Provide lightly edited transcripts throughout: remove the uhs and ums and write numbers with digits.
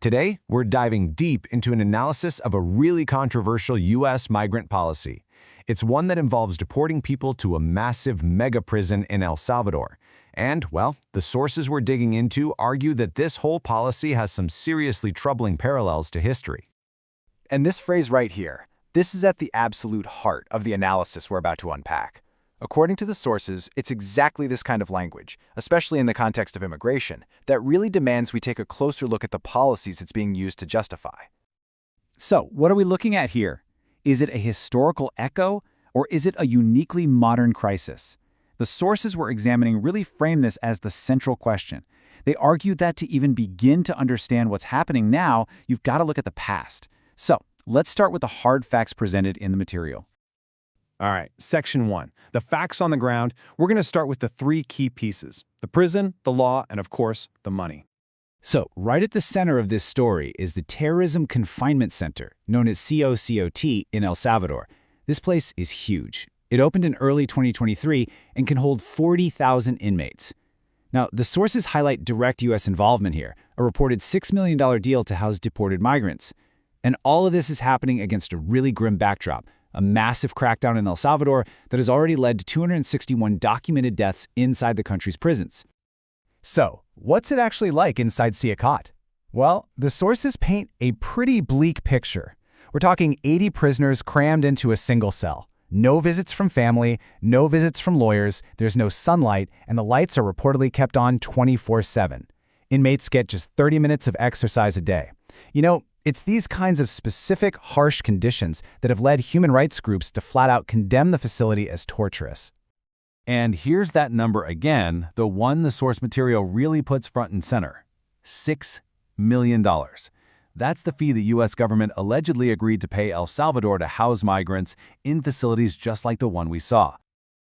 Today, we're diving deep into an analysis of a really controversial U.S. migrant policy. It's one that involves deporting people to a massive mega-prison in El Salvador. And, well, the sources we're digging into argue that this whole policy has some seriously troubling parallels to history. And this phrase right here, this is at the absolute heart of the analysis we're about to unpack. According to the sources, it's exactly this kind of language, especially in the context of immigration, that really demands we take a closer look at the policies it's being used to justify. So, what are we looking at here? Is it a historical echo, or is it a uniquely modern crisis? The sources we're examining really frame this as the central question. They argue that to even begin to understand what's happening now, you've got to look at the past. So, let's start with the hard facts presented in the material. All right, Section 1, the facts on the ground. We're going to start with the three key pieces: the prison, the law, and of course, the money. So, right at the center of this story is the Terrorism Confinement Center, known as CECOT in El Salvador. This place is huge. It opened in early 2023 and can hold 40,000 inmates. Now, the sources highlight direct U.S. involvement here, a reported $6 million deal to house deported migrants. And all of this is happening against a really grim backdrop: a massive crackdown in El Salvador that has already led to 261 documented deaths inside the country's prisons. So, what's it actually like inside CECOT? Well, the sources paint a pretty bleak picture. We're talking 80 prisoners crammed into a single cell. No visits from family, no visits from lawyers, there's no sunlight, and the lights are reportedly kept on 24/7. Inmates get just 30 minutes of exercise a day. You know, it's these kinds of specific, harsh conditions that have led human rights groups to flat-out condemn the facility as torturous. And here's that number again, the one the source material really puts front and center: $6 million. That's the fee the U.S. government allegedly agreed to pay El Salvador to house migrants in facilities just like the one we saw.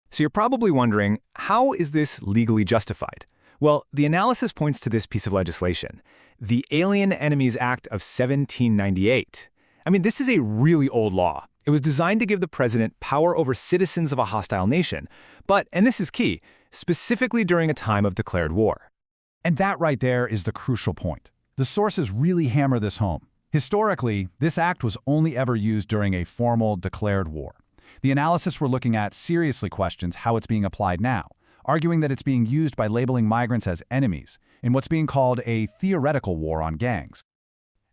So you're probably wondering, how is this legally justified? Well, the analysis points to this piece of legislation, the Alien Enemies Act of 1798. I mean, this is a really old law. It was designed to give the president power over citizens of a hostile nation, but, and this is key, specifically during a time of declared war. And that right there is the crucial point. The sources really hammer this home. Historically, this act was only ever used during a formal, declared war. The analysis we're looking at seriously questions how it's being applied now, arguing that it's being used by labeling migrants as enemies in what's being called a theoretical war on gangs.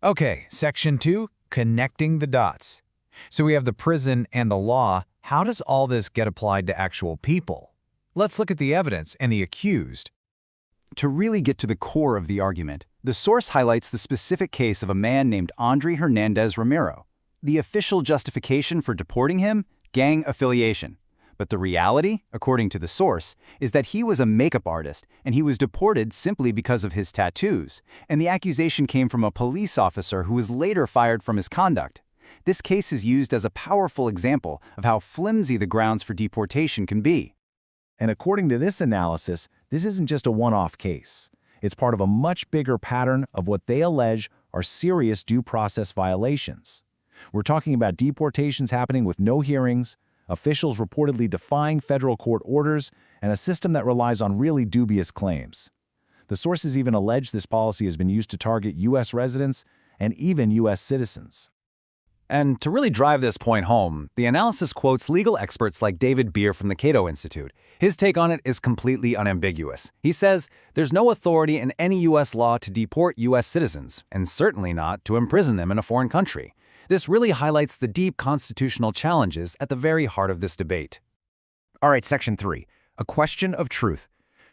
Okay, Section 2, connecting the dots. So we have the prison and the law. How does all this get applied to actual people? Let's look at the evidence and the accused. To really get to the core of the argument, the source highlights the specific case of a man named Andre Hernandez Romero. The official justification for deporting him? Gang affiliation. But the reality, according to the source, is that he was a makeup artist and he was deported simply because of his tattoos, and the accusation came from a police officer who was later fired from his conduct. This case is used as a powerful example of how flimsy the grounds for deportation can be. And according to this analysis, this isn't just a one-off case. It's part of a much bigger pattern of what they allege are serious due process violations. We're talking about deportations happening with no hearings, officials reportedly defying federal court orders, and a system that relies on really dubious claims. The sources even allege this policy has been used to target U.S. residents and even U.S. citizens. And to really drive this point home, the analysis quotes legal experts like David Beer from the Cato Institute. His take on it is completely unambiguous. He says, there's no authority in any U.S. law to deport U.S. citizens, and certainly not to imprison them in a foreign country. This really highlights the deep constitutional challenges at the very heart of this debate. All right, Section 3, a question of truth.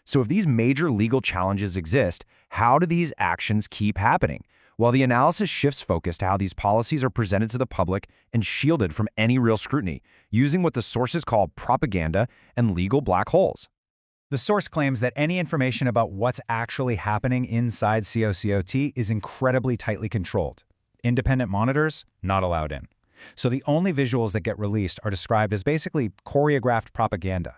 So if these major legal challenges exist, how do these actions keep happening? Well, the analysis shifts focus to how these policies are presented to the public and shielded from any real scrutiny, using what the sources call propaganda and legal black holes. The source claims that any information about what's actually happening inside CECOT is incredibly tightly controlled. Independent monitors, not allowed in. So the only visuals that get released are described as basically choreographed propaganda.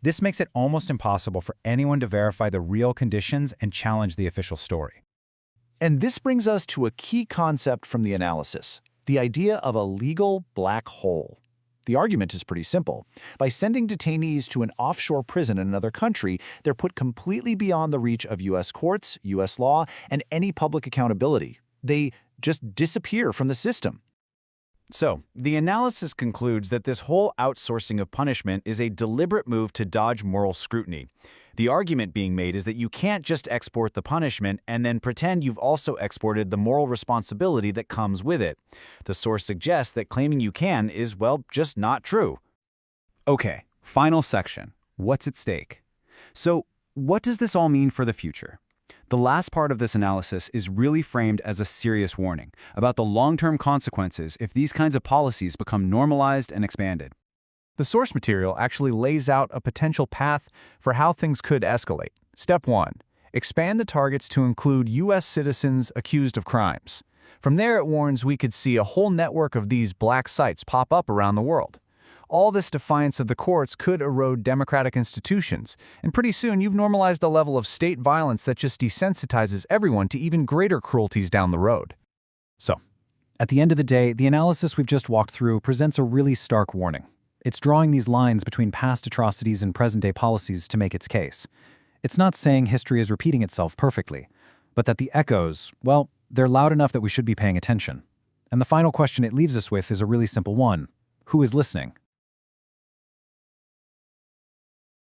This makes it almost impossible for anyone to verify the real conditions and challenge the official story. And this brings us to a key concept from the analysis, the idea of a legal black hole. The argument is pretty simple. By sending detainees to an offshore prison in another country, they're put completely beyond the reach of U.S. courts, U.S. law, and any public accountability. they just disappear from the system. So, the analysis concludes that this whole outsourcing of punishment is a deliberate move to dodge moral scrutiny. The argument being made is that you can't just export the punishment and then pretend you've also exported the moral responsibility that comes with it. The source suggests that claiming you can is, well, just not true. Okay, final section. What's at stake? So, what does this all mean for the future? The last part of this analysis is really framed as a serious warning about the long-term consequences if these kinds of policies become normalized and expanded. The source material actually lays out a potential path for how things could escalate. Step 1. Expand the targets to include U.S. citizens accused of crimes. From there, it warns we could see a whole network of these black sites pop up around the world. All this defiance of the courts could erode democratic institutions, and pretty soon you've normalized a level of state violence that just desensitizes everyone to even greater cruelties down the road. So, at the end of the day, the analysis we've just walked through presents a really stark warning. It's drawing these lines between past atrocities and present-day policies to make its case. It's not saying history is repeating itself perfectly, but that the echoes, well, they're loud enough that we should be paying attention. And the final question it leaves us with is a really simple one. Who is listening?